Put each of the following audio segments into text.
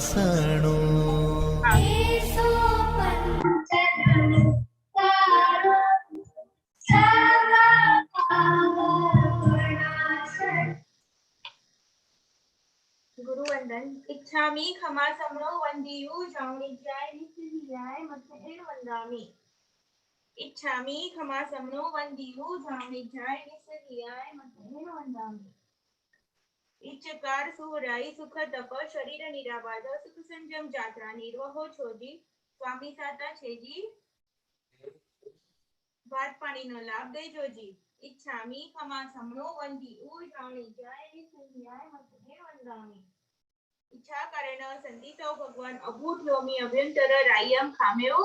વાસણો गुरुवंदन इच्छामि खमा समनो वंदियु जावणिज्याय निसियाय मत्तेन वंदामि इच्छामि खमा समनो वंदियु जावणिज्याय निसियाय मत्तेन वंदामि इच्छकार सुहराई सुख तप शरीर निराबाध सुख संजम जात्रा निर्वहो छोजी स्वामी साता छेजी भात पानी नो लाभ दे जोजी इच्छामि खमा समनो वंदियु जावणिज्याय निसियाय मत्तेन वंदामि इच्छा कारण संदितो भगवान अभूत लोमी अभ्यंतर रायम खामेउ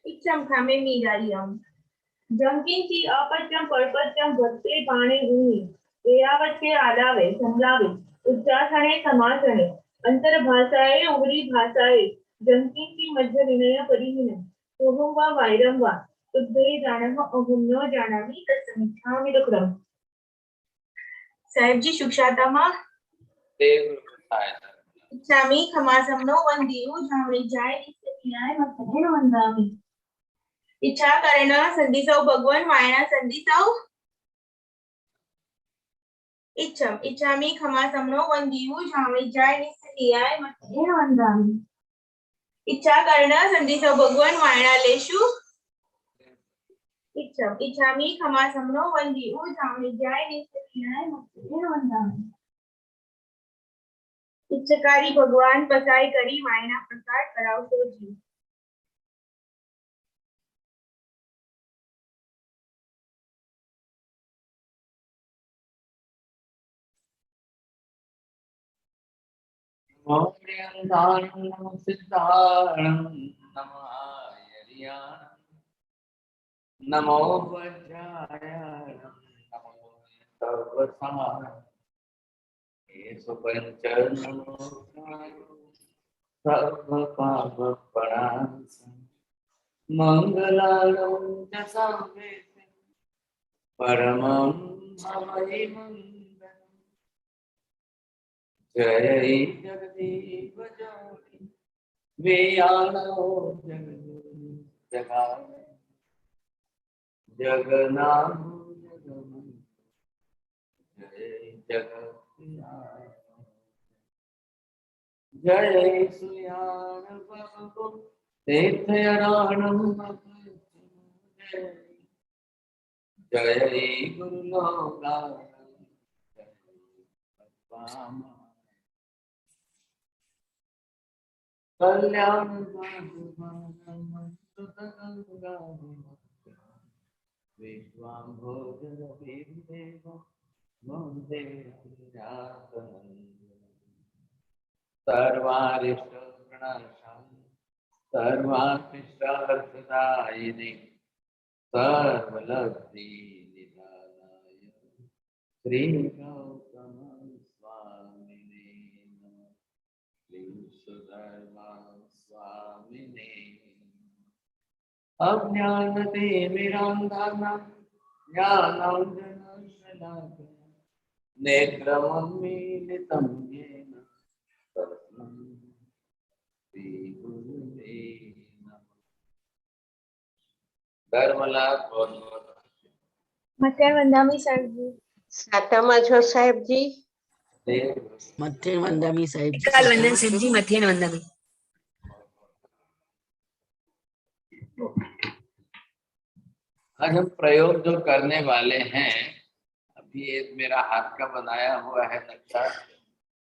इच्छम खामे मीरायम जंकिंची अपत्यम परपत्यम भक्ते पाणे भूमि वेयावच्चे आलावे संलावे उच्चासने समासने अंतर भाषाए उगरी भाषाए जंकिंची मध्य विनय परिहीन सोहम वा वायरम वा तुद्धे जानम अहम न जानामि तत्समिच्छामि दुक्रम साहेब जी सुक्षातामा इच्छामि खमा समनो वंदियु जावणिज्याय निसियाय मत्तेन वंदामि इच्छा कारण संदिसौ भगवान वायना संदिसौ इच्छामि खमा समनो वंदियु जावणिज्याय निसियाय मत्तेन वंदामि इच्छा कारण संदिसौ भगवान वायना लेशु इच्छामि खमा समनो वंदियु जावणिज्याय निसियाय मत्तेन वंदामि इच्छकारी भगवान पसाई करी वायना प्रकार कराव सोजी नमो सिद्धारणं नमो आयर्याणं नमो वज्रायणं नमो सर्वसारणं येषु पंचनमो सर्वपापप्रणाशं मंगलालं च सर्वेशं परमं भवैमं जय जगदीश जोनि वेयालो जगनाथ जगन्नाथ जय जगन्नाथ जय सुयान बाबू तीर्थयारणं जय गुरु लोकानं कल्याण सर्वारिष्ट प्रणाशानि सर्वार्थिष्टार्थदायिने सर्वलब्धि निधानाय श्री गौतम स्वामिने नमः श्री सुधर्मा स्वामिने अज्ञानतिमिरान्धः ज्ञानाञ्जनशलाकया नेत्रमन्मीलितं येन तस्मै श्रीगुरुवे नमः। धर्मलाभ बहुत मत्तेन वंदामि साहेब जी सातामा છો સાહેબજી मध्य वंदमी साहिब काल वंदन साहिब जी मध्य वंदमी आज हम प्रयोग जो करने वाले हैं, अभी एक मेरा हाथ का बनाया हुआ है नक्शा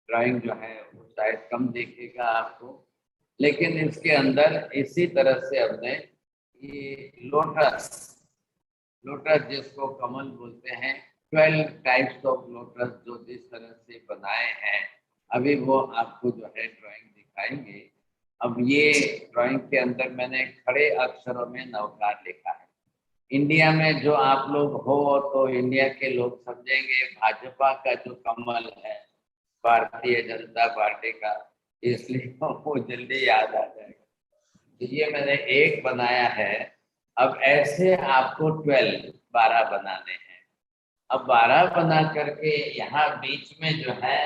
ड्राइंग जो है वो शायद कम दिखेगा आपको, लेकिन इसके अंदर इसी तरह से हमने ये लोटस जिसको कमल बोलते हैं 12 टाइप्स ऑफ लोटस जो जिस तरह से बनाए हैं अभी वो आपको जो है ड्राइंग दिखाएंगे। अब ये ड्राइंग के अंदर मैंने खड़े अक्षरों में नवकार लिखा है। इंडिया में जो आप लोग हो तो इंडिया के लोग समझेंगे भाजपा का जो कमल है भारतीय जनता पार्टी का, इसलिए वो जल्दी याद आ जाएगा। तो ये मैंने एक बनाया है। अब ऐसे आपको 12 बनाने हैं। अब 12 बना करके यहाँ बीच में जो है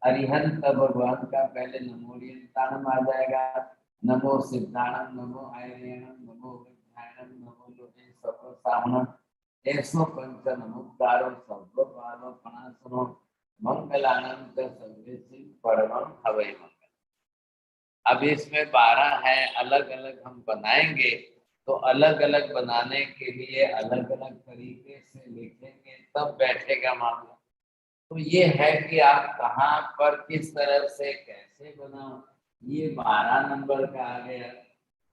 अरिहंत भगवान का पहले नमोरियंताणम आ जाएगा, नमो सिद्धाणम, नमो आयर्यणम, नमो विज्ञानम, नमो लोके सर्व सामनम, ऐसो पंच नमोद्गारो सर्व पालो फणासनो मंगलानंद सर्वेसी परमं हवै मंगल। अब इसमें 12 है, अलग अलग हम बनाएंगे तो अलग अलग बनाने के लिए अलग अलग तरीके से लिखेंगे तब बैठेगा मामला। तो ये है कि आप कहाँ पर किस तरह से कैसे बनाओ, ये 12 नंबर का आ गया।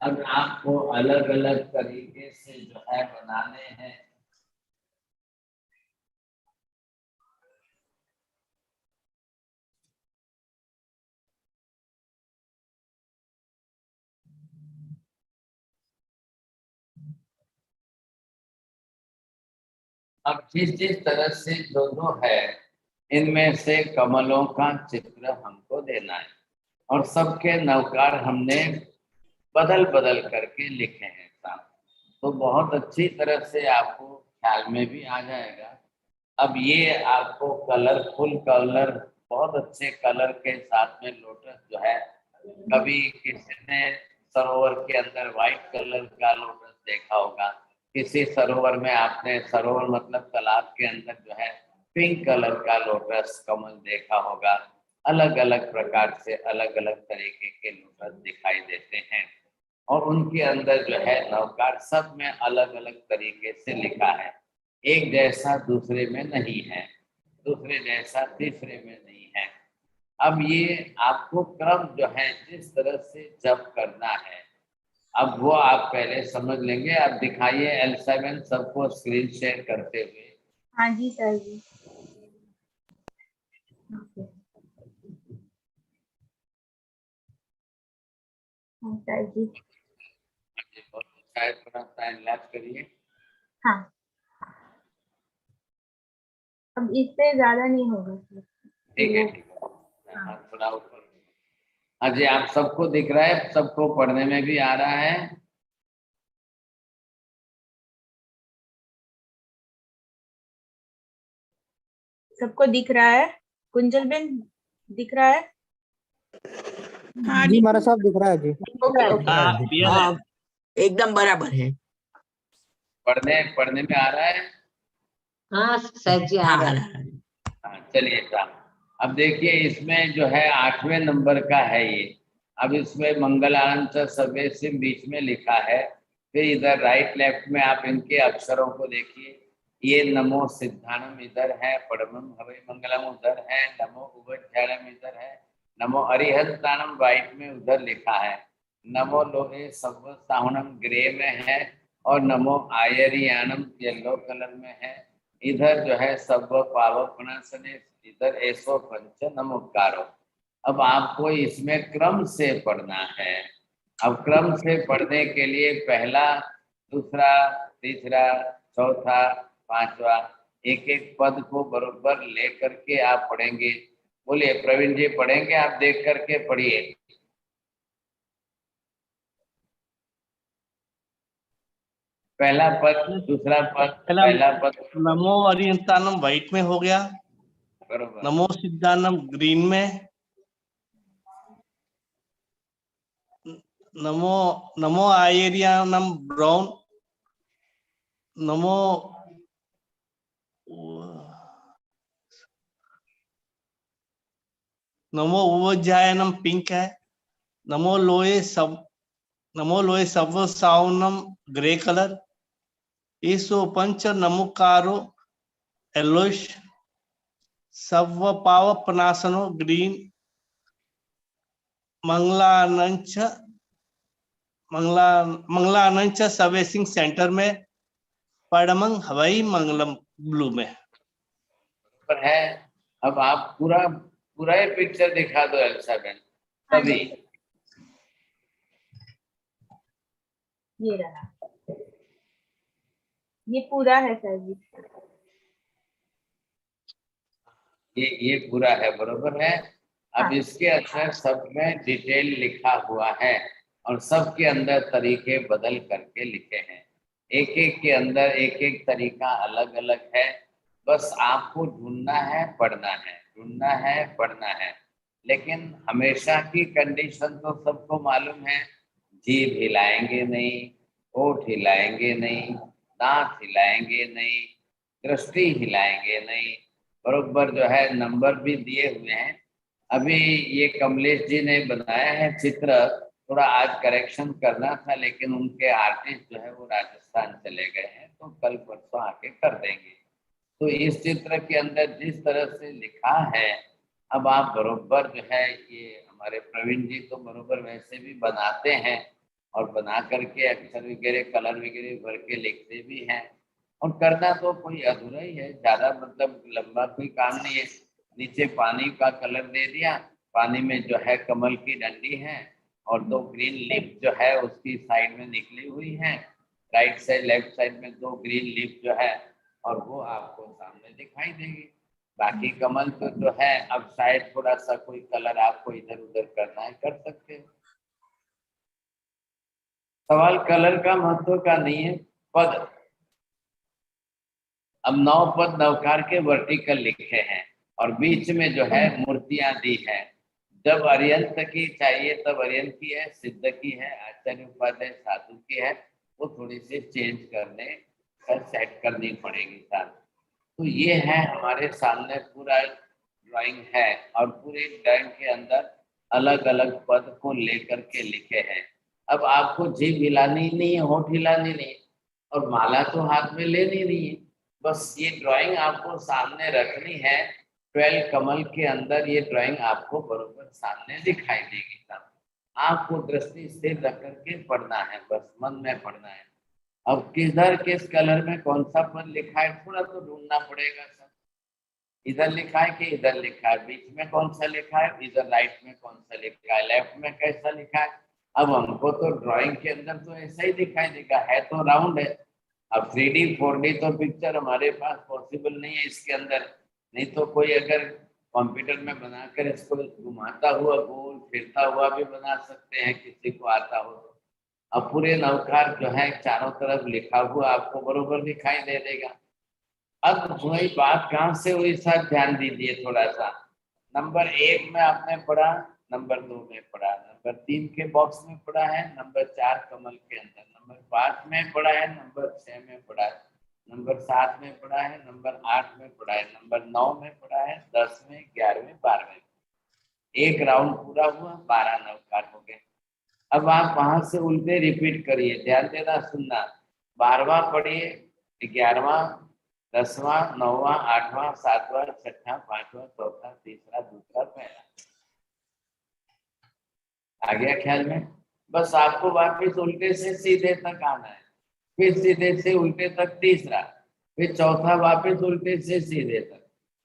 अब आपको अलग अलग तरीके से जो है बनाने हैं। अब जिस जिस तरह से जो जो है इनमें से कमलों का चित्र हमको देना है और सबके नवकार हमने बदल बदल करके लिखे हैं साथ, तो बहुत अच्छी तरह से आपको ख्याल में भी आ जाएगा। अब ये आपको कलरफुल कलर, बहुत अच्छे कलर के साथ में लोटस जो है, कभी किसी ने सरोवर के अंदर व्हाइट कलर का लोटस देखा होगा, किसी सरोवर में आपने, सरोवर मतलब तालाब के अंदर जो है पिंक कलर का लोटस कमल देखा होगा। अलग अलग प्रकार से अलग अलग तरीके के लोटस दिखाई देते हैं और उनके अंदर जो है नवकार सब में अलग अलग तरीके से लिखा है। एक जैसा दूसरे में नहीं है, दूसरे जैसा तीसरे में नहीं है। अब ये आपको क्रम जो है जिस तरह से जप करना है, अब वो आप पहले समझ लेंगे। आप दिखाइए L7 सबको स्क्रीन शेयर करते हुए। हाँ जी सर जी। हाँ सर जी। बहुत अच्छा है, थोड़ा टाइम लैप्स करिए। हाँ, अब इससे ज्यादा नहीं होगा सर। ठीक है ठीक है, हाँ थोड़ा ऊपर। हाँ जी, आप सबको दिख रहा है, सबको पढ़ने में भी आ रहा है। सबको दिख रहा है? कुंजल बेन दिख रहा है? हाँ जी महाराज साहब दिख रहा है जी। Okay okay. हाँ, एकदम बराबर है। पढ़ने पढ़ने में आ रहा है। हाँ सर जी आ हाँ, रहा है। हाँ चलिए साहब, अब देखिए इसमें जो है 8वें नंबर का है ये। अब इसमें मंगलांत सर्वे से बीच में लिखा है, फिर इधर राइट लेफ्ट में आप इनके अक्षरों को देखिए। ये नमो सिद्धानम इधर है, पड़मम हवै मंगलम उधर है, नमो उभयम इधर है, नमो अरिहंतानम राइट में उधर लिखा है, नमो लोहे सव साहुनम ग्रे में है और नमो आयरियानम येलो कलर में है। इधर जो है सब पावपनासने, इधर ऐसो पंच नमोकारो। अब आपको इसमें क्रम से पढ़ना है। अब क्रम से पढ़ने के लिए पहला, दूसरा, तीसरा, चौथा, पांचवा, एक एक पद को बरोबर लेकर के आप पढ़ेंगे। बोलिए प्रवीण जी, पढ़ेंगे? आप देख करके पढ़िए। पहला पद, दूसरा पद, पहला पद नमो अरिहंतानम व्हाइट में हो गया, बरोबर। नमो सिद्धानम ग्रीन में, नमो नमो आयरियानम ब्राउन, नमो नमो उवज्जायनम पिंक है, नमो लोए सव सावनम ग्रे कलर, ईसो पंच नमुकारो येलोइश, सव पाव पनासनो ग्रीन, मंगलानंच मंगलानंच सर्विसिंग सेंटर में, पड़मंग हवाई मंगलम ब्लू में। पर है। अब आप पूरा पूरा ही पिक्चर दिखा दो L7 तभी। ये रहा, ये पूरा है सर जी। ये पूरा है, बरोबर है। अब हाँ। इसके अंदर सब में डिटेल लिखा हुआ है और सब के अंदर तरीके बदल करके लिखे हैं। एक एक के अंदर एक एक तरीका अलग अलग है, बस आपको ढूंढना है, पढ़ना है। ढूंढना है, पढ़ना है। लेकिन हमेशा की कंडीशन तो सबको मालूम है, जीभ हिलाएंगे नहीं, होठ हिलाएंगे नहीं, दांत हिलाएंगे नहीं, दृष्टि हिलाएंगे नहीं, बरोबर जो है नंबर भी दिए हुए हैं। अभी ये कमलेश जी ने बनाया है चित्र, थोड़ा आज करेक्शन करना था, लेकिन उनके आर्टिस्ट जो है वो राजस्थान चले गए हैं, तो कल परसों आके कर देंगे। तो इस चित्र के अंदर जिस तरह से लिखा है, अब आप बरोबर जो है, ये हमारे प्रवीण जी तो बरोबर वैसे भी बनाते हैं, और बना करके अक्षर वगैरह कलर वगैरह भर के लिखते भी हैं। और करना तो कोई अधूरा ही है, ज्यादा मतलब लंबा कोई काम नहीं है। नीचे पानी का कलर दे दिया, पानी में जो है कमल की डंडी है, और 2 ग्रीन लीफ जो है उसकी साइड में निकली हुई है, राइट साइड लेफ्ट साइड में 2 ग्रीन लीफ जो है, और वो आपको सामने दिखाई देगी। बाकी कमल तो जो है, अब शायद थोड़ा सा कोई कलर आपको इधर उधर करना है, कर सकते हो। सवाल कलर का महत्व का नहीं है, पद। अब 9 पद नवकार के वर्टिकल लिखे हैं, और बीच में जो है मूर्तियां दी है। जब अर्यंत की चाहिए तब अर्यंत की है, सिद्ध की है, आचार्य उपाध्याय साधु की है, वो थोड़ी सी चेंज करने का सेट करनी पड़ेगी साथ। तो ये है हमारे सामने पूरा ड्राइंग है, और पूरे ड्राइंग के अंदर अलग अलग पद को लेकर के लिखे हैं। अब आपको जीभ हिलानी नहीं है, होठ हिलानी नहीं है, और माला तो हाथ में लेनी नहीं है। बस ये ड्राइंग आपको सामने रखनी है। 12 कमल के अंदर ये ड्राइंग आपको बरोबर सामने दिखाई देगी। आपको दृष्टि स्थिर रख करके पढ़ना है, बस मन में पढ़ना है। अब किधर किस कलर में कौन सा पद लिखा है, थोड़ा तो ढूंढना पड़ेगा सर। इधर लिखा है कि इधर लिखा है, बीच में कौन सा लिखा है, इधर राइट में कौन सा लिखा है, लेफ्ट में कैसा लिखा है। अब हमको तो ड्राइंग के अंदर तो ऐसा ही दिखाई देगा, है तो राउंड है। अब 3D 4D तो पिक्चर हमारे पास पॉसिबल नहीं है इसके अंदर, नहीं तो कोई अगर कंप्यूटर में बनाकर इसको घुमाता हुआ गोल फिरता हुआ भी बना सकते हैं, किसी को आता हो तो। अब पूरे नवकार जो है चारों तरफ लिखा हुआ आपको बरोबर दिखाई दे देगा। अब वही बात कहाँ से हुई सर, ध्यान दीजिए थोड़ा सा। नंबर 1 में आपने पढ़ा, नंबर 2 में पढ़ा, नंबर 3 के बॉक्स में पढ़ा है, नंबर 4 कमल के अंदर, नंबर 5 में पढ़ा है, नंबर 6 में पढ़ा है, नंबर 7 में पढ़ा है, नंबर 8 में पढ़ा है, नंबर 9 में पढ़ा है, 10 में, 11वें, 12वें। एक राउंड पूरा हुआ, 12 नवकार हो गए। अब आप वहां से उल्टे रिपीट करिए, ध्यान देना, सुनना। 12वां पढ़िए, 11वां, 10वां, 9वां, 8वां, 7वां, 6वां, 5वां, 4था, 3रा, 2रा, पहला। आ गया ख्याल में? बस आपको वापिस उल्टे से सीधे तक आना है, फिर सीधे से उल्टे तक 3रा, फिर 4था वापिस उल्टे से सीधे तक,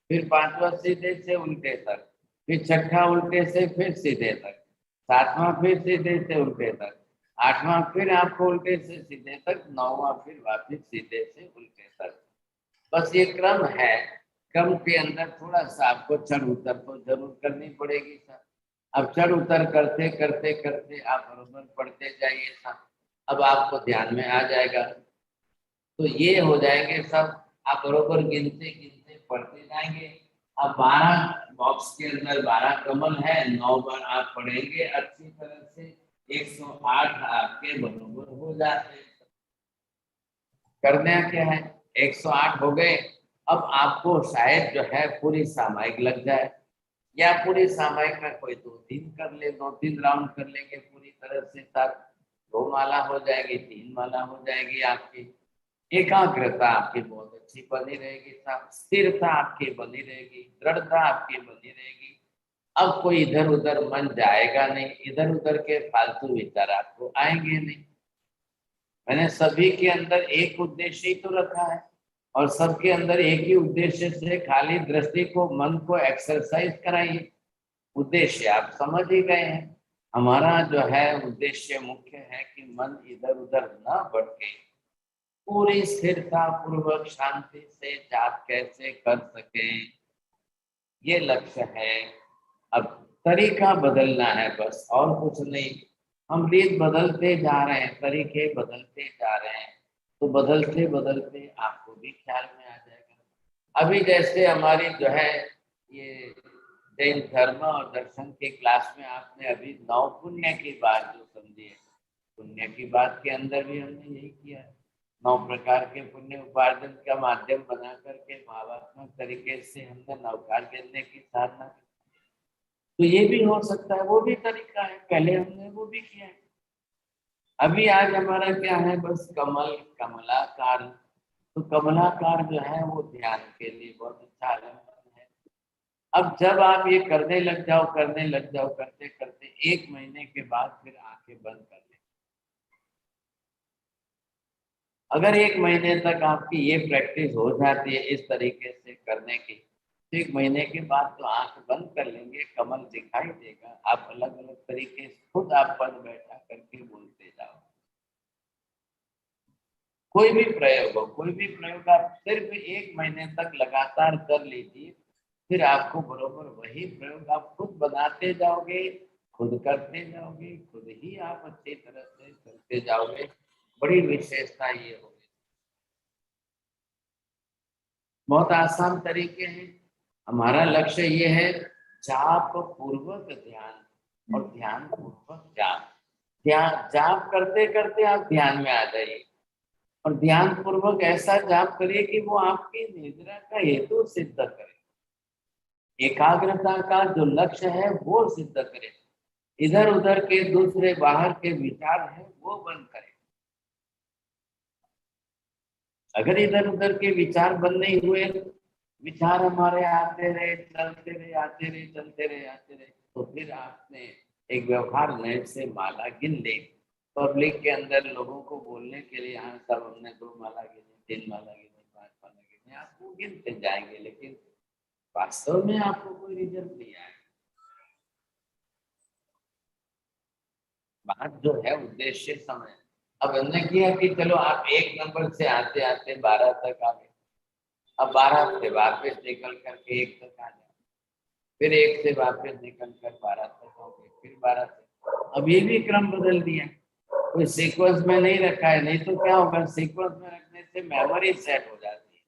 फिर 5वां सीधे से उल्टे तक, फिर 6ठा उल्टे से फिर सीधे तक, 7वां फिर सीधे से उल्टे तक, 8वां फिर आपको उल्टे से सीधे तक, 9वां फिर वापिस सीधे से उल्टे तक। बस ये क्रम है। क्रम के अंदर थोड़ा सा आपको चढ़ उतर तो जरूर करनी पड़ेगी सर। अब चढ़ उतर करते करते करते आप बरोबर पढ़ते जाइए सर, अब आपको ध्यान में आ जाएगा। तो ये हो जाएंगे सब, आप बरोबर गिनते गिनते पढ़ते जाएंगे। अब 12 बॉक्स के अंदर 12 कमल है, 9 बार आप पढ़ेंगे अच्छी तरह से, 108 आपके बरोबर हो जाते हैं। करना क्या है, 108 हो गए। अब आपको शायद जो है पूरी सामायिक लग जाए, या पूरी सामायिक में कोई 2-3 कर ले, 2-3 राउंड कर लेंगे पूरी तरह से, तब 2 माला हो जाएगी, 3 माला हो जाएगी। आपकी एकाग्रता आपकी बहुत अच्छी बनी रहेगी, स्थिरता आपकी बनी रहेगी, दृढ़ता आपकी बनी रहेगी। अब कोई इधर उधर मन जाएगा नहीं, इधर उधर के फालतू विचार आपको आएंगे नहीं। मैंने सभी के अंदर एक उद्देश्य ही तो रखा है, और सबके अंदर एक ही उद्देश्य से खाली दृष्टि को, मन को एक्सरसाइज कराइए। उद्देश्य आप समझ ही गए हैं। हमारा जो है उद्देश्य मुख्य है कि मन इधर उधर न भटके, पूरी स्थिरता पूर्वक शांति से जाप कैसे कर सके, ये लक्ष्य है। अब तरीका बदलना है बस, और कुछ नहीं। हम रीत बदलते जा रहे हैं, तरीके बदलते जा रहे हैं, तो बदलते बदलते आपको भी ख्याल में आ जाएगा। अभी जैसे हमारी जो है ये जैन धर्म और दर्शन के क्लास में आपने अभी 9 पुण्य की बात जो समझी है, पुण्य की बात के अंदर भी हमने यही किया है। 9 प्रकार के पुण्य उपार्जन का माध्यम बना करके भावात्मक तरीके से हमने नवकार गिनने की साधना की। तो ये भी हो सकता है, वो भी तरीका है, पहले हमने वो भी किया है। अभी आज हमारा क्या है, बस कमल कमलाकार। तो कमलाकार जो है वो ध्यान के लिए बहुत अच्छा आलम्बन है। अब जब आप ये करने लग जाओ करते करते 1 महीने के बाद फिर आंखें बंद कर लें। अगर 1 महीने तक आपकी ये प्रैक्टिस हो जाती है इस तरीके से करने की, तो 1 महीने के बाद तो आंख बंद कर लेंगे, कमल दिखाई देगा। आप अलग अलग तरीके से खुद आप पद बैठा करके बोलते जाओ। कोई भी प्रयोग हो, कोई भी प्रयोग आप सिर्फ 1 महीने तक लगातार कर लीजिए, फिर आपको बरोबर वही प्रयोग आप खुद बनाते जाओगे, खुद करते जाओगे, खुद ही आप अच्छी तरह से करते जाओगे। बड़ी विशेषता ये होगी। बहुत आसान तरीके हैं। हमारा लक्ष्य ये है जाप पूर्वक ध्यान और ध्यान पूर्वक जाप। जाप करते करते आप ध्यान में आ जाइए और ध्यान पूर्वक ऐसा जाप करिए कि वो आपकी निद्रा का हेतु सिद्ध करे, एकाग्रता का जो लक्ष्य है वो सिद्ध करे, इधर उधर के दूसरे बाहर के विचार है वो बंद करे। अगर इधर उधर के विचार बंद नहीं हुए, विचार हमारे आते रहे चलते रहे आते रहे चलते रहे आते रहे, तो फिर आपने एक व्यवहार नए से माला गिन ली। पब्लिक के अंदर लोगों को बोलने के लिए हाँ सब हमने 2 माला गिनी, 3 माला गिनी, 5 माला गिनी, आप वो गिनते जाएंगे, लेकिन वास्तव में आपको कोई रिजल्ट नहीं आएगा। बात जो है उद्देश्य समय। अब हमने किया कि चलो आप 1 नंबर से आते आते 12 तक आ गए, अब 12 से वापस निकल करके 1 तक आ जाए, फिर 1 से वापस निकल कर 12 तक हो गए, फिर 12 से। अब ये भी क्रम बदल दिया, कोई सीक्वेंस में नहीं रखा है। नहीं तो क्या होगा, सीक्वेंस में रखने से मेमोरी सेट हो जाती है,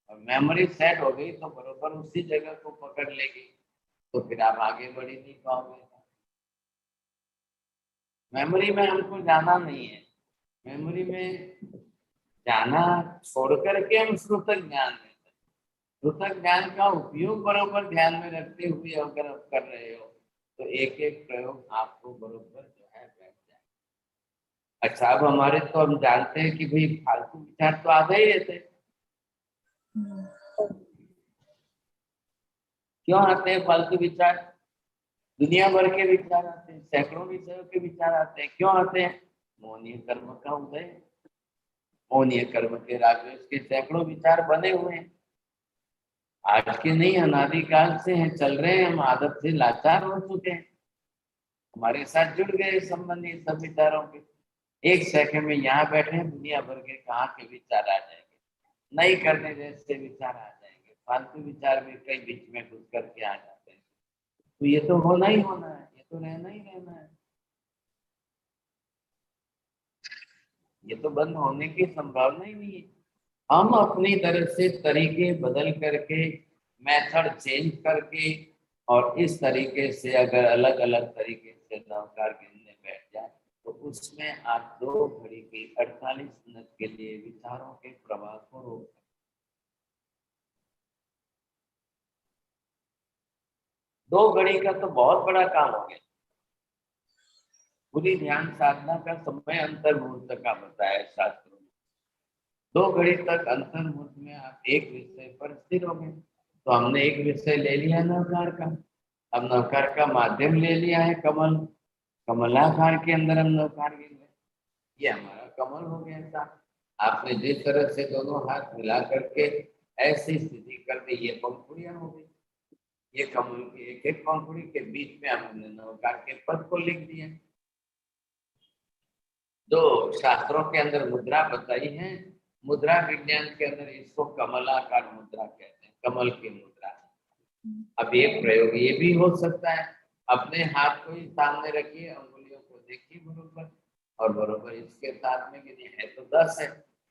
और मेमोरी सेट हो गई तो बरोबर उसी जगह को पकड़ लेगी, तो फिर आप आगे बढ़ ही नहीं पाओगे। मेमोरी में हमको जाना नहीं है, मेमोरी में जाना छोड़ करके हम श्रुतक ज्ञान लेते हैं। श्रुतक ज्ञान का उपयोग बरोबर ध्यान में रखते हुए अगर आप कर रहे हो तो एक एक प्रयोग आपको बरोबर जो है बैठ जाए। अच्छा, अब हमारे तो हम जानते हैं कि भाई फालतू विचार तो आते ही रहते हैं। क्यों आते हैं फालतू विचार? दुनिया भर के विचार आते हैं, सैकड़ों विषयों के विचार आते हैं। क्यों आते हैं? मोहनीय कर्म का उदय, मोहनीय कर्म के राजवेश के सैकड़ों विचार बने हुए हैं। आज के नहीं, अनादिकाल से हैं, चल रहे हैं। हम आदत से लाचार हो चुके हैं, हमारे साथ जुड़ गए संबंधी सब विचारों के। 1 सेकंड में यहाँ बैठे हैं, दुनिया भर के कहाँ के विचार आ जाएंगे, नहीं करने जैसे विचार आ जाएंगे, फालतू विचार भी कई बीच में घुस करके आ जाते हैं। तो ये तो होना ही होना है, ये तो रहना ही रहना है, ये तो बंद होने की संभावना ही नहीं है। हम अपनी तरफ से तरीके बदल करके, मेथड चेंज करके, और इस तरीके से अगर अलग अलग तरीके से नवकार गिनने बैठ जाए तो उसमें आप 2 घड़ी की 48 मिनट के लिए विचारों के प्रवाह को रोक सकते। 2 घड़ी का तो बहुत बड़ा काम हो गया। पूरी ध्यान साधना का समय अंतर मुहूर्त का बताया शास्त्रों में। 2 घड़ी तक अंतर मुहूर्त में आप एक विषय पर स्थिर हो गए। तो हमने एक विषय ले लिया नवकार का, अब नवकार का माध्यम ले लिया है कमल, कमलाकार के अंदर हम नवकार गिन रहे, ये हमारा कमल हो गया था। आपने जिस तरह से दोनों हाथ मिला करके ऐसी स्थिति कर दी, ये पंखुड़ियां हो गई। ये कमल की एक एक पंखुड़ी के बीच में हमने नवकार के पद को लिख दिया। जो शास्त्रों के अंदर मुद्रा बताई है, मुद्रा विज्ञान के अंदर इसको कमलाकार मुद्रा कहते हैं, कमल की मुद्रा। अब ये प्रयोग ये भी हो सकता है, अपने हाथ को ही सामने रखिए, अंगुलियों को देखिए बरोबर, और बरोबर इसके साथ में गिनिए, है तो 10 है।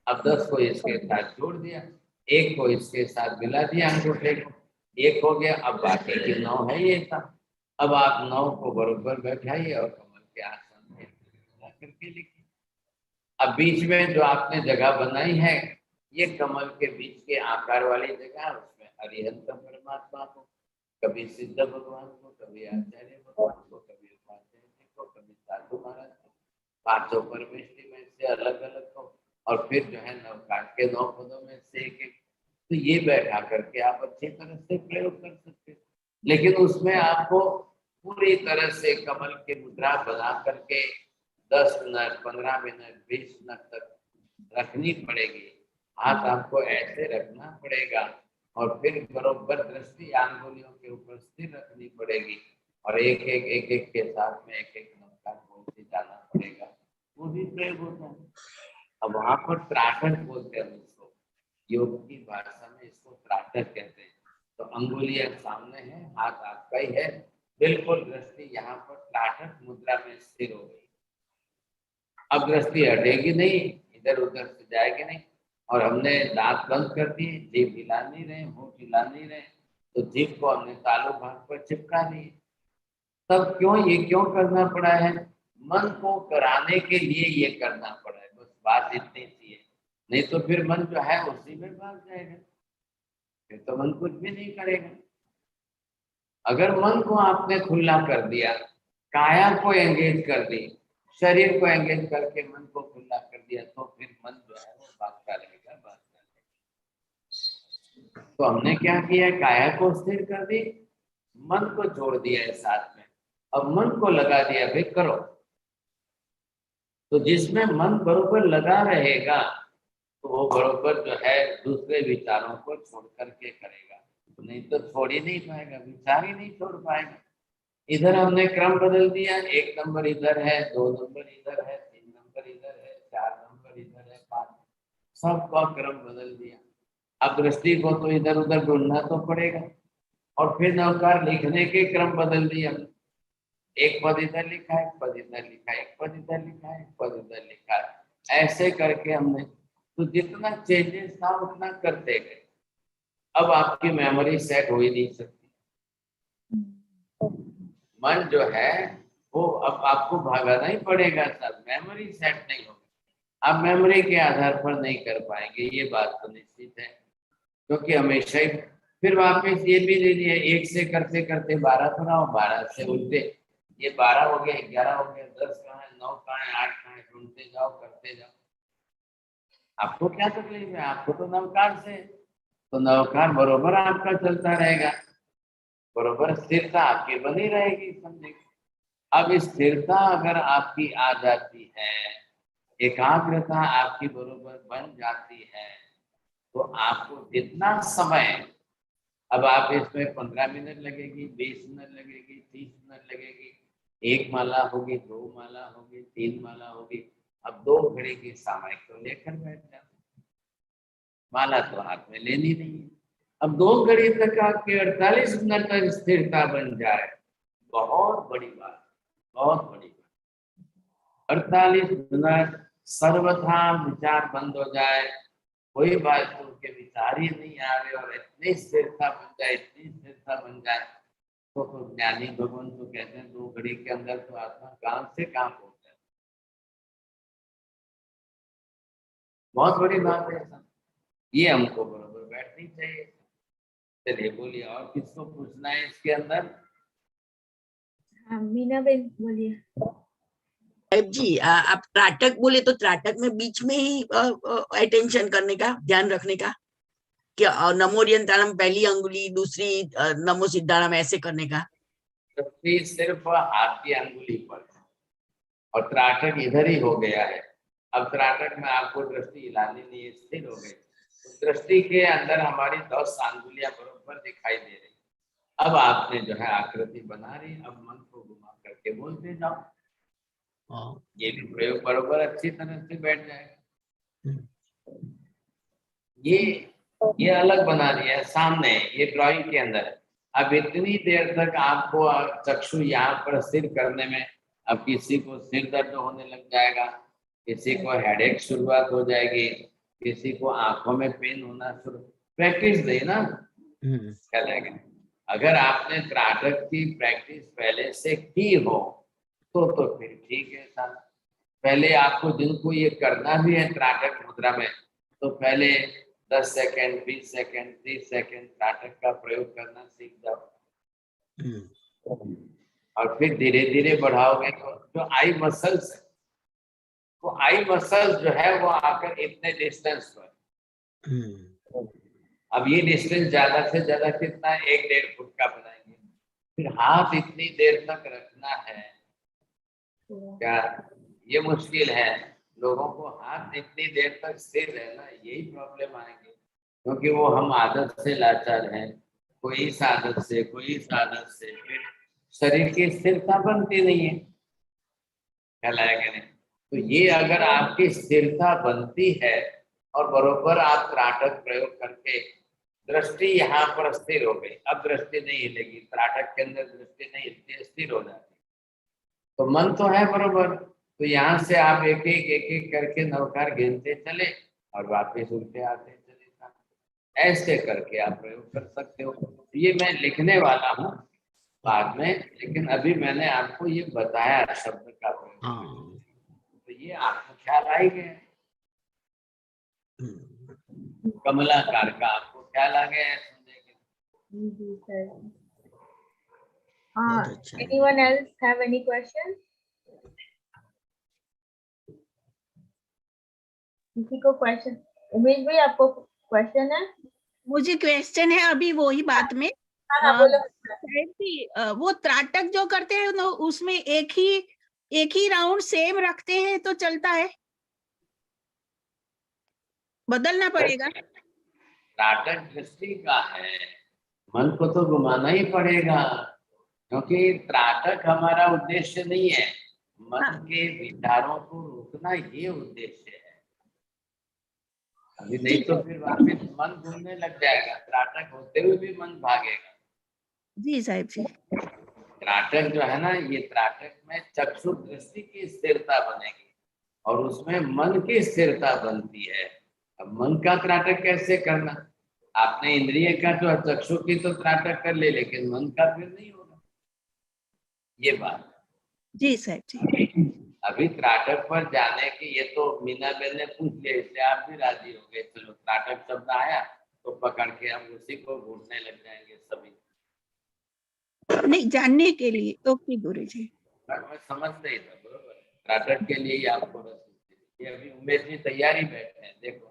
अब 10 को इसके साथ जोड़ दिया, 1 को इसके साथ मिला दिया अंगूठे को, एक हो गया। अब बाकी की 9 है ये था। अब आप 9 को बरोबर बैठाइए और कमल के आसन में ला करके लिखिए। अब बीच में जो आपने जगह बनाई है, ये कमल के बीच के आकार वाली जगह, उसमें अरिहंत परमात्मा को, कभी सिद्ध भगवान को, कभी आचार्य भगवान को, कभी उपाध्याय जी को, कभी साधु महाराज को, पांचों परमेष्टि में से अलग अलग को, और फिर जो है नवकांड के 9 पदों में से एक एक। तो ये बैठा करके आप अच्छी तरह से प्रयोग कर सकते हैं। लेकिन उसमें आपको पूरी तरह से कमल की मुद्रा बना करके 10 मिनट, 15 मिनट, 20 मिनट तक रखनी पड़ेगी। हाथ आपको ऐसे रखना पड़ेगा और फिर बरोबर दृष्टि अंगुलियों के ऊपर स्थिर रखनी पड़ेगी और एक एक के साथ में एक एक नमस्कार बोलते जाना पड़ेगा। वो भी प्रयोग होता है। अब वहां पर त्राटक बोलते हैं इसको, योग की भाषा में इसको त्राटक कहते हैं। तो अंगुलियां सामने है, हाथ आपका ही है, बिल्कुल दृष्टि यहाँ पर त्राटक मुद्रा में स्थिर हो गई। अब दृष्टि हटेगी नहीं, इधर उधर से जाएगी नहीं। और हमने दांत बंद कर दिए, जीभ हिला नहीं रहे, मुंह हिला नहीं रहे, तो जीभ को हमने तालु भाग पर चिपका दिए। तब क्यों, ये क्यों करना पड़ा है? मन को कराने के लिए ये करना पड़ा है, बस बात इतनी सी है। नहीं तो फिर मन जो है उसी में भाग जाएगा, फिर तो मन कुछ भी नहीं करेगा। अगर मन को आपने खुला कर दिया, काया को एंगेज कर दी, शरीर को एंगेज करके मन को खुला कर दिया, तो फिर मन जो है वो भागता रहेगा, भागता रहेगा। तो हमने क्या किया, काया को स्थिर कर दी, मन को छोड़ दिया है साथ में। अब मन को लगा दिया, भाई करो। तो जिसमें मन बरोबर लगा रहेगा तो वो बरोबर जो है दूसरे विचारों को छोड़ करके करेगा, नहीं तो छोड़ ही नहीं पाएगा, विचार ही नहीं छोड़ पाएगा। इधर हमने क्रम बदल दिया, 1 नंबर इधर है, 2 नंबर इधर है, 3 नंबर इधर है, 4 नंबर इधर है, 5, सबका क्रम बदल दिया। अब दृष्टि को तो इधर उधर ढूंढना तो पड़ेगा, और फिर नवकार लिखने के क्रम बदल दिए हमने। एक पद इधर लिखा है, एक पद इधर लिखा है, एक पद इधर लिखा है, एक पद इधर लिखा है, ऐसे करके हमने तो जितना चेंजेस था उतना करते गए। अब आपकी मेमोरी सेट हो ही नहीं सकती। मन जो है वो अब आपको भगाना ही पड़ेगा सर, मेमोरी सेट नहीं होगी। आप मेमोरी के आधार पर नहीं कर पाएंगे, ये बात तो निश्चित है। क्योंकि हमेशा ही फिर वापस ये भी लीजिए, 1 से करते करते 12 पर आओ, 12 से उल्टे ये 12 हो गए, 11 हो गए, 10 कहाँ है, 9 कहाँ है, 8 कहाँ है, ढूंढते जाओ, करते जाओ। आपको क्या तकलीफ है? आपको तो नवकार से, तो नवकार बरोबर आपका चलता रहेगा, बरोबर स्थिरता आपकी बनी रहेगी, समझे। अब स्थिरता अगर आपकी आ जाती है, एकाग्रता आपकी बरोबर बन जाती है, तो आपको जितना समय, अब आप इसमें 15 मिनट लगेगी, 20 मिनट लगेगी, 30 मिनट लगेगी, 1 माला होगी, 2 माला होगी, 3 माला होगी। अब 2 घड़ी की समय को लेकर बैठ जाओ, माला तो हाथ में लेनी नहीं है। अब 2 घड़ी तक आपके 48 मिनट तक स्थिरता बन जाए, बहुत बड़ी बात, बहुत बड़ी बात। 48 मिनट सर्वथा विचार बंद हो जाए, कोई बात के विचार ही नहीं आ रहे, और इतनी स्थिरता बन जाए, इतनी स्थिरता बन जाए, तो ज्ञानी भगवान तो कहते हैं 2 घड़ी के अंदर तो आत्मा काम से काम होता है। बहुत बड़ी बात है, ये हमको बरोबर बैठनी चाहिए। चलिए बोलिए, और किसको पूछना है इसके अंदर? मीना बेन बोलिए। साहेब जी, आप त्राटक बोले तो त्राटक में बीच में ही अटेंशन करने का, ध्यान रखने का, क्या नमो ओरियंतालम पहली अंगुली, दूसरी नमो सिद्धाराम, ऐसे करने का? दृष्टि सिर्फ हाथ की अंगुली पर, और त्राटक इधर ही हो गया है। अब त्राटक में आपको दृष्टि हिलानी नहीं है, स्थिर हो गई। तो दृष्टि के अंदर हमारी 10 अंगुलियां बरोबर दिखाई दे रही। अब आपने जो है आकृति बना रही, अब मन को घुमा करके बोलते जाओ, ये भी प्रयोग बरोबर अच्छी तरह से बैठ जाएगा। ये अलग बना दिया है सामने, ये ड्राइंग के अंदर। अब इतनी देर तक आपको चक्षु यहाँ पर स्थिर करने में, अब किसी को सिर दर्द होने लग जाएगा, किसी को हेडेक शुरुआत हो जाएगी, किसी को आंखों में पेन होना शुरू, प्रैक्टिस दे ना, क्या लगेगा। अगर आपने त्राटक की प्रैक्टिस पहले से की हो तो फिर ठीक है साहब। पहले आपको जिनको ये करना भी है त्राटक मुद्रा में, तो पहले 10 सेकंड, 20 सेकंड, 30 सेकंड त्राटक का प्रयोग करना सीख जाओ, और फिर धीरे धीरे बढ़ाओगे तो जो आई मसल्स है, वो आई मसल्स जो है वो आकर इतने डिस्टेंस पर, अब ये डिस्टेंस ज्यादा से ज्यादा कितना है, 1-1.5 फुट का बनाएंगे। फिर हाथ इतनी देर तक रखना है, क्या ये मुश्किल है? लोगों को हाथ इतनी देर तक स्थिर रहना, यही प्रॉब्लम आएंगे, क्योंकि वो हम आदत से लाचार हैं, कोई इस आदत से, कोई इस आदत से, फिर शरीर की स्थिरता बनती नहीं है, ख्याल आएगा नहीं? तो ये अगर आपकी स्थिरता बनती है और बरोबर आप त्राटक प्रयोग करके दृष्टि यहाँ पर स्थिर हो गई, अब दृष्टि नहीं हिलेगी, त्राटक के अंदर दृष्टि नहीं हिलती, स्थिर हो जाती, तो मन तो है बरोबर, तो यहाँ से आप एक एक करके नवकार गिनते चले और वापस उल्टे आते चले, ऐसे करके आप प्रयोग कर सकते हो। ये मैं लिखने वाला हूँ बाद में, लेकिन अभी मैंने आपको ये बताया शब्द का प्रयोग, तो ये आपको ख्याल आ ही गया। कमलाकार का आपको ख्याल आ गया है सुनने के? जी sir. Anyone else have any question? किसी को क्वेश्चन? उमेश भाई आपको क्वेश्चन है? मुझे क्वेश्चन है अभी वही बात में। हाँ बोलो। वो त्राटक जो करते हैं ना, उसमें एक ही राउंड सेम रखते हैं तो चलता है, बदलना पड़ेगा? त्राटक दृष्टि का है, मन को तो घुमाना ही पड़ेगा, क्योंकि त्राटक हमारा उद्देश्य नहीं है, मन के विचारों को रोकना ये उद्देश्य है। अभी नहीं तो फिर वापस मन घूमने लग जाएगा, त्राटक होते हुए भी मन भागेगा। जी साहब जी। त्राटक जो है ना, ये त्राटक में चक्षु दृष्टि की स्थिरता बनेगी और उसमें मन की स्थिरता बनती है। अब मन का त्राटक कैसे करना? आपने इंद्रिय का जो चक्षु की तो त्राटक कर ले, लेकिन मन का फिर नहीं होगा, ये बात। जी साहब जी। अभी त्राटक पर जाने की ये तो मीना बेन ने पूछ लिया, इसलिए आप भी राजी हो गए, चलो त्राटक शब्द आया तो पकड़ के हम उसी को घूटने लग जाएंगे सभी। नहीं, जानने के लिए। ओके गुरु जी। मैं समझते ही था, बरोबर। त्राटक के लिए ही आपको रस, ये अभी उमेश जी तैयारी बैठे हैं, देखो।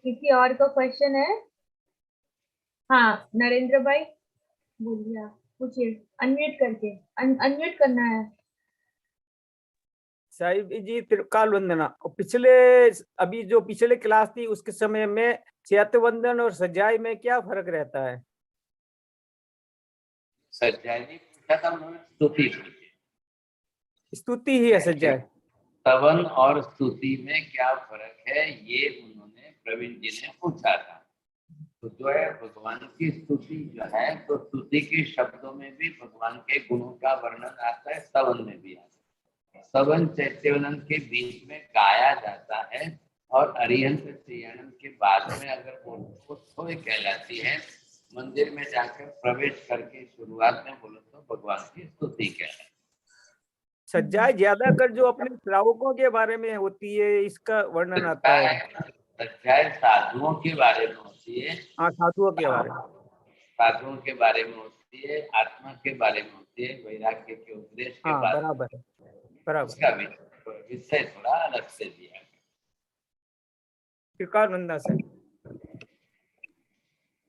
किसी और को क्वेश्चन है? हाँ नरेंद्र भाई बोलिए, आप पूछिए, अनम्यूट करके। अनम्यूट करना है। साहिब जी त्रिकाल वंदना। पिछले अभी जो पिछले क्लास थी उसके समय में चैत्य वंदन और सज्जाई में क्या फर्क रहता है? सज्जाई जी पूछा था उन्होंने, स्तुति पूछी। स्तुति ही है सज्जाई। स्तवन और स्तुति में क्या फर्क है, ये उन्होंने प्रवीण जी ने पूछा था। तो जो है भगवान की स्तुति जो है, तो स्तुति के शब्दों में भी भगवान के गुणों का वर्णन आता है, स्तवन में भी आता है। स्तवन चैत्यवनन के बीच में गाया जाता है और अरिहंत चयनन के बाद में अगर बोलो तो कहलाती है। मंदिर में जाकर प्रवेश करके शुरुआत में बोलो तो भगवान की स्तुति कहलाती है। सज्जाई ज्यादातर जो अपने श्रावकों के बारे में होती है, इसका वर्णन आता है। सज्जाई साधुओं के बारे में होती है। हाँ, साधुओं के बारे में, साधुओं के बारे में होती है, आत्मा के बारे में होती है, वैराग्य के उपदेश के हाँ, बारे में। बराबर है, बराबर। इसका विषय थोड़ा अलग से दिया है। त्रिकाल वंदना से।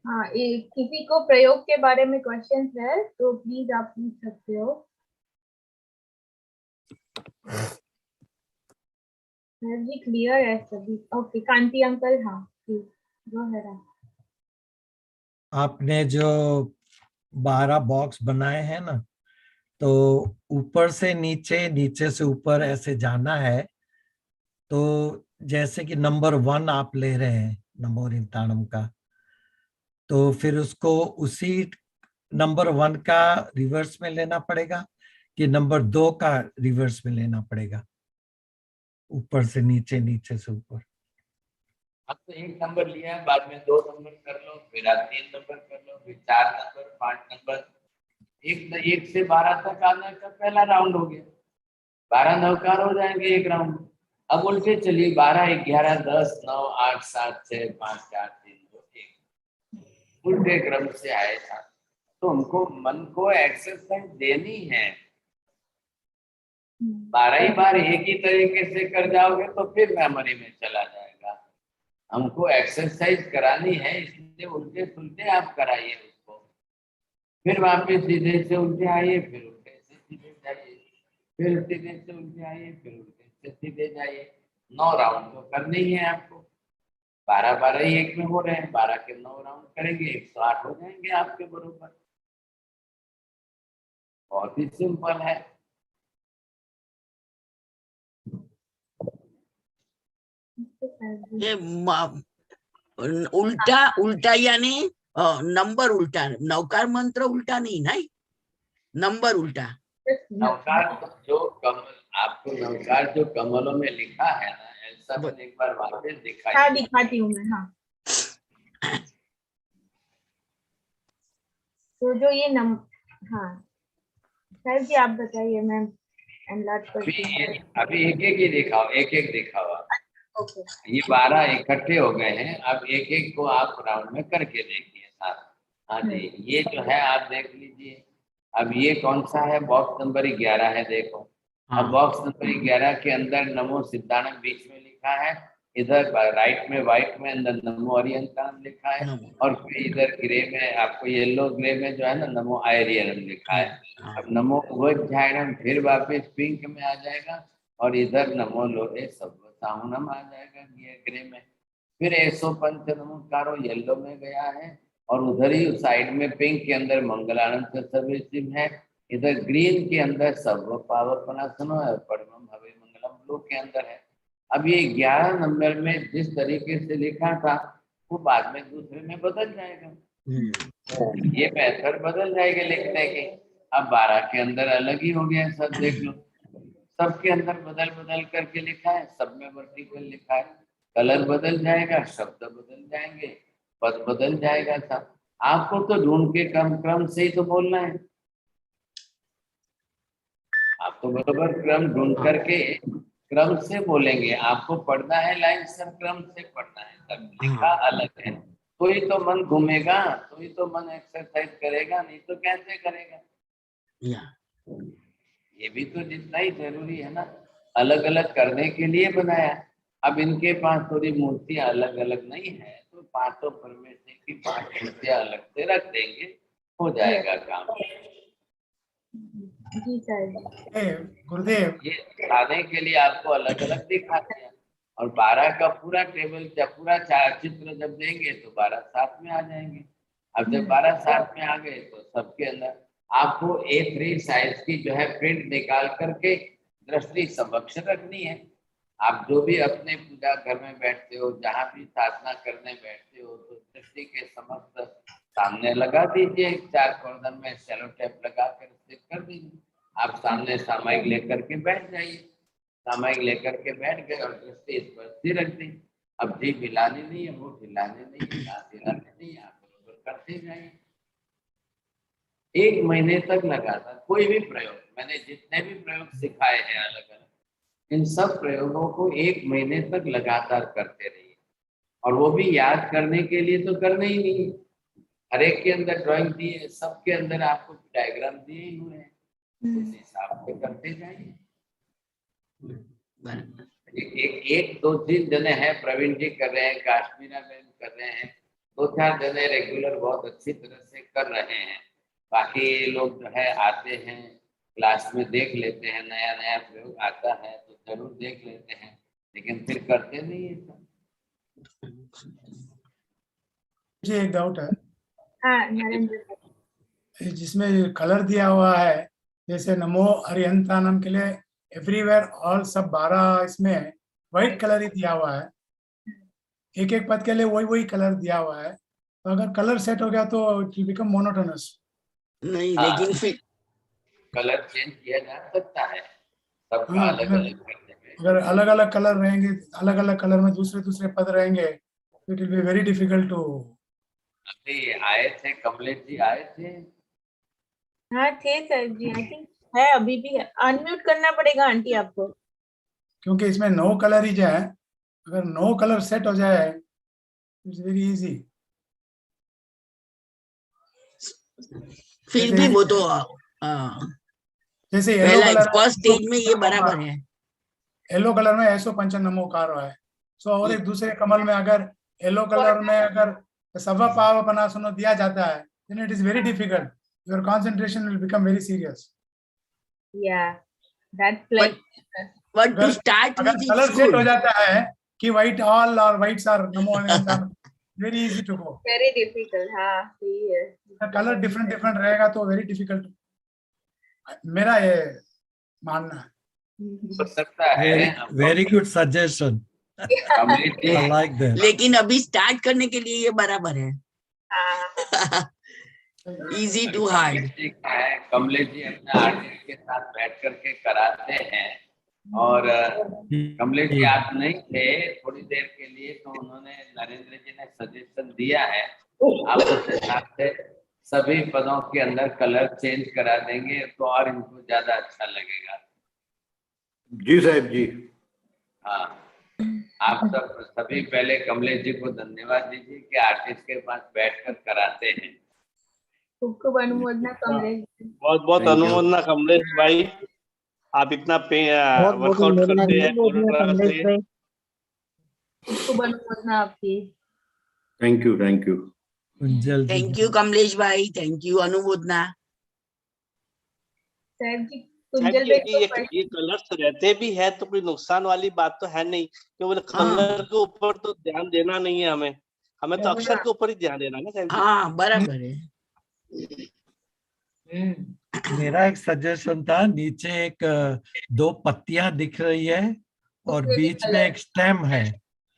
हाँ, किसी को प्रयोग के बारे में क्वेश्चन है तो प्लीज आप पूछ सकते हो। जी क्लियर है सभी? ओके, कांति अंकल। हाँ गो अहेड। आपने जो 12 बॉक्स बनाए हैं ना, तो ऊपर से नीचे, नीचे से ऊपर ऐसे जाना है। तो जैसे कि नंबर 1 आप ले रहे हैं नमो ओरियंताणम का, तो फिर उसको उसी नंबर 1 का रिवर्स में लेना पड़ेगा कि नंबर 2 का रिवर्स में लेना पड़ेगा? ऊपर से नीचे, नीचे से ऊपर। अब तो 1 नंबर लिया है, बाद में 2 नंबर कर लो, फिर आप 3 नंबर कर लो, फिर 4 नंबर, 5 नंबर, 1 से 12 तक आने का पहला राउंड हो गया। 12 नवकार हो जाएंगे एक राउंड। अब उल्टे चलिए, 12, 11, 10, 9, 8, 7, 6, 5, 4, 3, 2, 1 उल्टे क्रम से आए था। तो हमको मन को एक्सरसाइज देनी है। 12 ही बार एक ही तरीके से कर जाओगे तो फिर मेमोरी में चला जाएगा। हमको एक्सरसाइज करानी है, इसलिए उल्टे सुलटे आप कराइए उसको, फिर वापस सीधे से उल्टे आइए, फिर उल्टे से सीधे जाइए, फिर सीधे से उल्टे आइए, फिर उल्टे से सीधे जाइए। 9 राउंड तो करने ही है आपको। 12 ही एक में हो रहे हैं, 12 के 9 राउंड करेंगे, 108 हो जाएंगे आपके बरोबर। बहुत ही सिंपल है। ये उल्टा उल्टा यानी नंबर उल्टा, नवकार मंत्र उल्टा नहीं ना, नंबर उल्टा। नवकार जो कमल, आपको नवकार जो कमलों में लिखा है ना, ऐसा बस एक बार वापस हाँ दिखाइए। दिखाती हूँ मैं। हाँ, तो जो ये हाँ साहिब जी आप बताइए, मैं एनलार्ज करती हूँ। अभी एक एक ही दिखाओ, एक एक दिखाओ आप। ओके, ये 12 इकट्ठे हो गए हैं, अब एक एक को आप राउंड में करके देखिए साथ। हाँ जी, ये जो है आप देख लीजिए। अब ये कौन सा है? बॉक्स नंबर 11 है, देखो। अब बॉक्स नंबर 11 के अंदर नमो सिद्धानंद बीच में लिखा है, इधर राइट में व्हाइट में अंदर नमो अरिहंतानंद लिखा है, और फिर इधर ग्रे में, आपको येलो ग्रे में जो है ना, नमो आयरियनम लिखा है। अब नमो उवज्झायनम फिर वापस पिंक में आ जाएगा, और इधर नमो लोहे सब साहुनम आ जाएगा ये ग्रे में। फिर ऐसो पंच नमस्कारो येलो में गया है, और उधर ही साइड में पिंक के अंदर मंगलानंद सर्वशिव है, इधर ग्रीन के अंदर सर्व पावपनासनो है, परमम हवे मंगलम ब्लू के अंदर है। अब ये 11 नंबर में जिस तरीके से लिखा था वो बाद में दूसरे में बदल जाएगा, ये मेथड बदल जाएगी लिखने की। अब 12 के अंदर अलग ही हो गया, सब देख लो, सबके अंदर बदल बदल करके लिखा है, सब में वर्टिकल लिखा है। कलर बदल जाएगा, शब्द बदल जाएंगे, पद बदल जाएगा सब। आपको तो ढूंढ के क्रम से ही तो बोलना है। आप तो बराबर क्रम ढूंढ करके क्रम से बोलेंगे। आपको पढ़ना है लाइन सब क्रम से पढ़ना है, सब लिखा अलग है, तो ही तो मन घूमेगा, तो ही तो मन एक्सरसाइज करेगा, नहीं तो कैसे करेगा। ये भी तो जितना ही जरूरी है ना, अलग अलग करने के लिए बनाया। अब इनके पास थोड़ी मूर्तियां अलग अलग नहीं है, तो 5 परमेश्वर की 5 मूर्तियां अलग से रख देंगे, हो जाएगा काम। जी साहिब। गुरुदेव, ये दिखाने के लिए आपको अलग अलग दिखा दिया, और 12 का पूरा टेबल जब पूरा चित्र जब देंगे तो 12 साथ में आ जाएंगे। अब जब 12 साथ में आ गए तो सबके अंदर आपको A3 साइज की जो है प्रिंट निकाल करके दृष्टि समक्ष रखनी है। आप जो भी अपने पूजा घर में बैठते हो, जहाँ भी साधना करने बैठते हो, तो दृष्टि के समक्ष सामने लगा दीजिए, 4 कॉर्नर में सेलो टेप लगा कर स्टिक कर दीजिए। आप सामने सामायिक लेकर के बैठ जाइए, सामायिक लेकर के बैठ गए और दृष्टि इस पर स्थिर रख दी। अब जीभ हिलानी नहीं है, मुंह हिलाने नहीं है, दांत हिलाने नहीं है, आप बराबर करते जाइए। 1 महीने तक लगातार कोई भी प्रयोग, मैंने जितने भी प्रयोग सिखाए हैं अलग अलग, इन सब प्रयोगों को 1 महीने तक लगातार करते रहिए। और वो भी याद करने के लिए तो करना ही नहीं है, हर एक के अंदर ड्राइंग दी है, सबके अंदर आपको डायग्राम दिए ही हुए हैं, उस हिसाब से करते जाइए। एक 2-3 जने हैं, प्रवीण जी कर रहे हैं, काश्मीरा बहन कर रहे हैं, 2-4 जने रेगुलर बहुत अच्छी तरह से कर रहे हैं। बाकी लोग जो है आते हैं क्लास में, देख लेते हैं, नया नया प्रयोग आता है तो जरूर देख लेते हैं, लेकिन फिर करते नहीं है सब। मुझे एक डाउट है। हाँ नरेंद्र, जिसमें कलर दिया हुआ है, जैसे नमो अरिहंतानम के लिए एवरीवेयर ऑल सब 12 इसमें व्हाइट कलर ही दिया हुआ है, एक एक पद के लिए वही कलर दिया हुआ है, तो अगर कलर सेट हो गया तो इट विल बिकम मोनोटोनस। नहीं, लेकिन फिर कलर चेंज किया जा सकता है, सबका अलग अलग करने में। अगर अलग अलग कलर रहेंगे, अलग अलग कलर में दूसरे दूसरे पद रहेंगे, It will be very difficult to. अभी आए थे कमलेश जी, आए थे। हाँ थे सर जी, आई थिंक है, अभी भी है। अनम्यूट करना पड़ेगा आंटी आपको। क्योंकि इसमें नो कलर ही है, अगर नो कलर सेट हो जाए इट्स वेरी इजी। फिर भी वो तो जैसे येलो पहला कलर फर्स्ट स्टेज में ये बराबर है। येलो कलर में ऐसो पंचन नमोकार है। सो और एक दूसरे कमल में अगर येलो कलर में अगर सवा पाव अपना सुनो दिया जाता है, then it is very difficult. Your concentration will become very serious. Yeah, that's like But to start अगर with, कलर it's सेट हो good. जाता है कि white all or whites are NaMo very easy to go. very difficult। हाँ सही है। Colour different different रहेगा तो वेरी डिफिकल्ट, मेरा ये मानना है। हो सकता है very good suggestion, Kamlesh ji, I like that. लेकिन अभी स्टार्ट करने के लिए ये बराबर है। Easy to hard. Kamlesh ji अपने आर्टिस्ट के साथ बैठ करके कराते हैं, और कमलेश जी आप नहीं थे थोड़ी देर के लिए, तो उन्होंने, नरेंद्र जी ने सजेशन दिया है, आप उस हिसाब से सभी पदों के अंदर कलर चेंज करा देंगे तो और इनको ज्यादा अच्छा लगेगा। जी साहब जी। हाँ, आप सब सभी पहले कमलेश जी को धन्यवाद दीजिए कि आर्टिस्ट के पास बैठकर कराते हैं। खूब अनुमोदना कमलेश। बहुत बहुत Thank you. अनुमोदना कमलेश भाई, आप इतना वर्कआउट करते हैं कोरियोग्राफी। खूब अनुमोदना आपकी। Thank you, thank you. Kunjal ji, thank you Kamlesh भाई, थैंक यू अनुमोदना। सर जी शायद कुंजल ये कलर्स रहते भी है तो कोई नुकसान वाली बात तो है नहीं, क्योंकि कलर के ऊपर तो ध्यान देना नहीं है हमें, हमें तो अक्षर के ऊपर ही ध्यान देना ना शायद। हाँ बराबर है। मेरा एक सजेशन था, नीचे एक 2 पत्तियां दिख रही है और बीच में एक स्टेम है,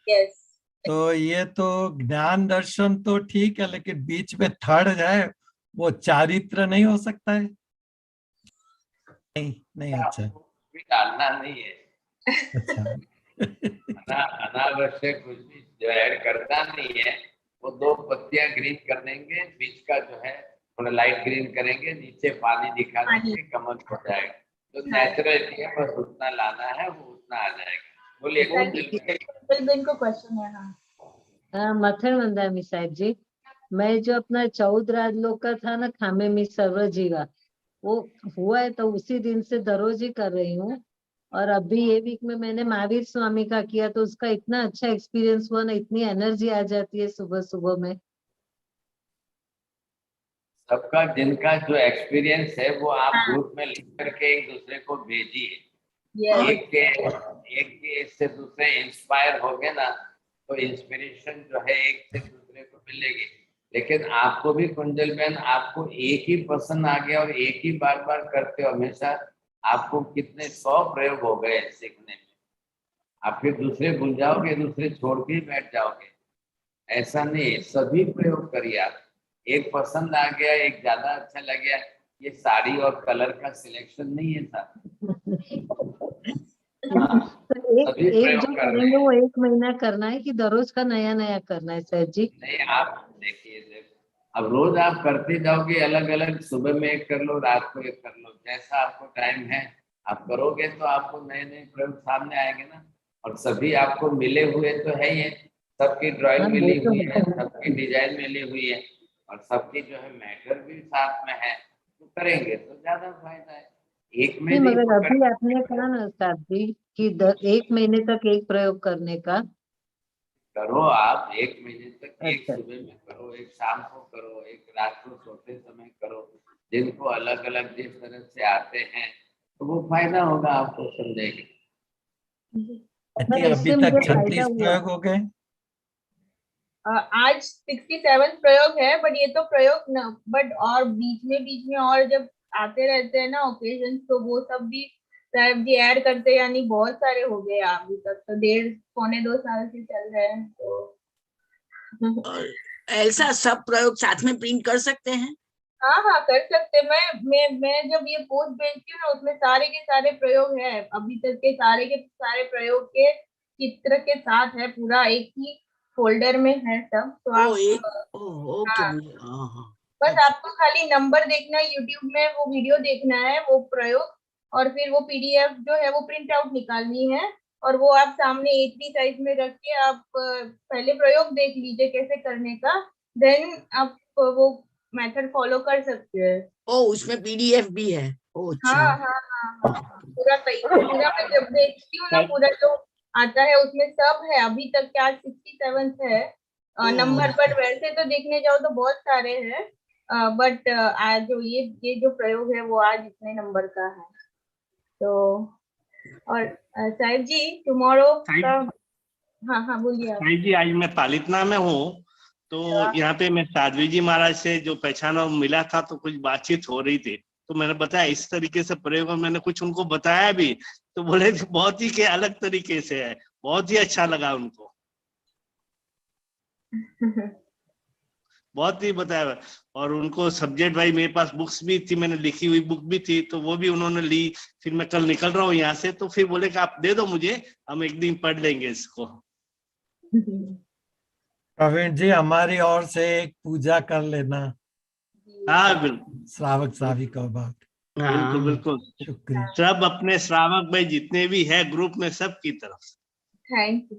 यस तो ये तो ज्ञान दर्शन तो ठीक है, लेकिन बीच में थर्ड है वो चारित्र नहीं हो सकता है? नहीं नहीं, अच्छा भी डालना नहीं है, अच्छा अनावश्यक कुछ भी जो ऐड करता नहीं है। वो 2 पत्तियां ग्रीन कर देंगे, बीच का जो है थोड़ा लाइट ग्रीन करेंगे, नीचे पानी दिखा देंगे, कमल हो जाएगा। जो नेचुरलिटी है बस उतना लाना है, वो उतना आ जाएगा। बोलिए कुंजल को क्वेश्चन है। हाँ मथन वंदामी साहब जी, मैं जो अपना 14 राजलोक का था ना, खामे में सर्व जीवा, वो हुआ है तो उसी दिन से दररोज ही कर रही हूँ। और अभी ये वीक में मैंने महावीर स्वामी का किया तो उसका इतना अच्छा एक्सपीरियंस हुआ ना, इतनी एनर्जी आ जाती है सुबह सुबह में। सबका जिनका जो एक्सपीरियंस है वो आप ग्रुप में लिख करके एक दूसरे को भेजिए। एक के इससे दूसरे इंस्पायर हो गए ना, तो इंस्पिरेशन जो है एक से दूसरे को मिलेगी। लेकिन आपको भी कुंजल बहन, आपको एक ही पसंद आ गया और एक ही बार बार करते हो हमेशा, आपको कितने 100 प्रयोग हो गए सीखने में। आप फिर दूसरे भूल जाओगे, दूसरे छोड़ के ही बैठ जाओगे। ऐसा नहीं, सभी प्रयोग करिए आप। एक पसंद आ गया, एक ज्यादा अच्छा लग गया, ये साड़ी और कलर का सिलेक्शन नहीं है सर। एक जो करेंगे वो 1 महीना करना है कि दररोज का नया नया करना है सर जी? नहीं, आप देखिए, अब रोज आप करते जाओगे, अलग अलग, सुबह में एक कर लो, रात को एक कर लो, जैसा आपको टाइम है आप करोगे तो आपको नए नए प्रयोग सामने आएंगे ना। और सभी आपको मिले हुए तो है ही है, सबकी ड्राइंग मिली हुई है, सबकी डिजाइन मिली हुई है, और सबकी जो है मैटर भी साथ में है, तो करेंगे तो ज्यादा फायदा है। एक में नहीं, मगर अभी आपने कहा ना साहब जी कि 1 महीने तक एक प्रयोग करने का। करो आप 1 महीने तक, एक सुबह में करो, एक शाम को करो, एक रात को सोते समय करो। जिनको अलग अलग जिस तरह से आते हैं तो वो फायदा होगा, आपको समझेंगे। अभी तक 36 प्रयोग हो गए। आज 67 प्रयोग है, बट ये तो प्रयोग न, बट और बीच में और जब आते रहते हैं ना ओकेजन, तो वो सब भी साहब जी ऐड करते, यानी बहुत सारे हो गए अभी तक तो। 1.5-2 साल से चल रहे हैं तो। ऐसा सब प्रयोग साथ में प्रिंट कर सकते हैं? हाँ कर सकते। मैं जब ये पोस्ट भेजती हूँ ना, उसमें सारे के सारे प्रयोग है, अभी तक के सारे प्रयोग के चित्र के साथ है, पूरा एक ही फोल्डर में है सब, तो आप ओके। हाँ। हाँ। बस आपको खाली नंबर देखना है, यूट्यूब में वो वीडियो देखना है, वो प्रयोग, और फिर वो पीडीएफ जो है वो प्रिंट आउट निकालनी है, और वो आप सामने A3 साइज में रख के आप पहले प्रयोग देख लीजिए कैसे करने का, देन आप वो मेथड फॉलो कर सकते हैं। उसमें पीडीएफ भी है? अच्छा। हाँ हाँ हाँ हाँ, पूरा पूरा मैं जब देखती हूँ ना, पूरा जो आता है उसमें सब है। अभी तक क्या 67 है नंबर, बट वैसे तो देखने जाओ तो बहुत सारे हैं, बट आज जो ये जो प्रयोग है वो आज इतने नंबर का है। तो और साहिब जी टुमारो का, हाँ हाँ बोलिए आप। साहिब जी, आज मैं पालितना में हूँ, तो यहाँ पे मैं साध्वी जी महाराज से जो पहचाना मिला था, तो कुछ बातचीत हो रही थी, तो मैंने बताया इस तरीके से प्रयोग, और मैंने कुछ उनको बताया भी, तो बोले बहुत ही के अलग तरीके से है, बहुत ही अच्छा लगा उनको, बहुत ही बताया। और उनको सब्जेक्ट भाई, मेरे पास बुक्स भी थी, मैंने लिखी हुई बुक भी थी, तो वो भी उन्होंने ली। फिर मैं कल निकल रहा हूँ यहाँ से, तो फिर बोले कि आप दे दो मुझे, हम एक दिन पढ़ लेंगे इसको। प्रवीण जी, हमारी ओर से एक पूजा कर लेना। हाँ बिल्कुल, श्रावक श्राविका बात। बिल्कुल बिल्कुल। शुक्रिया। सब अपने श्रावक भाई जितने भी है ग्रुप में, सब की तरफ से thank you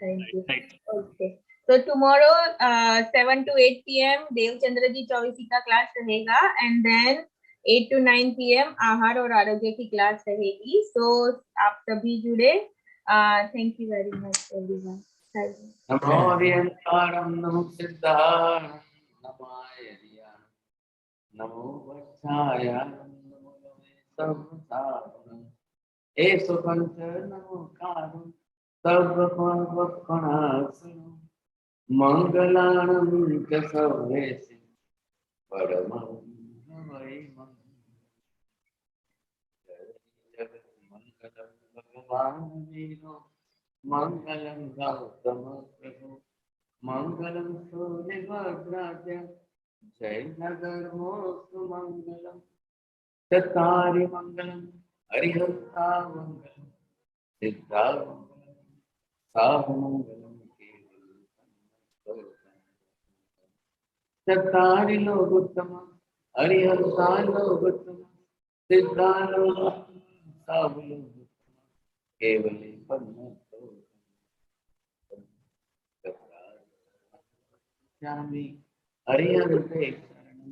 thank you. Okay, तो टुमारो 7 to 8 PM देवचंद्र जी चौबीसी का क्लास रहेगा, एंड देन 8 to 9 PM आहार और आरोग्य की क्लास रहेगी। सो आप सभी जुड़े। Thank you very much everyone. नमो हरियंकारं नमो सिद्धाय नमो वत्साय नमो सर्वसाधनं एषु पंच नमो कारं सर्वपापप्रणाशनं मंगलानं च सर्वेषु परमं वै मंगलं भगवान् वीरो मंगलं गौतम प्रभु मंगलं सूर्यभद्राज जय नगरमोस्तु मंगलम चत्तारि मंगलम हरिहंसा मंगलम सिद्धा मंगलम साहुमंगलम चत्तारि लोकोत्तम हरिहंसा लोकोत्तम सिद्धा लोकोत्तम साहुलोकोत्तम केवले पद्मनाभस्वामी हरिहंते शरणं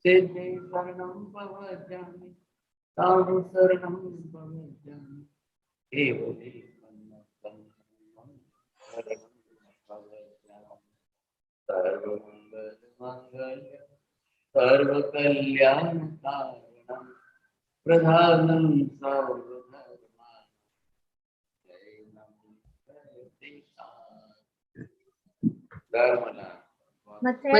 सिद्धे शरणं भवजामि साधु शरणं भवजामि केवले पद्मनाभस्वामी सर्वमंगल मंगल सर्वकल्याणकारणं प्रधानं सर्वधर्माणां जय नमो धर्मना खत्म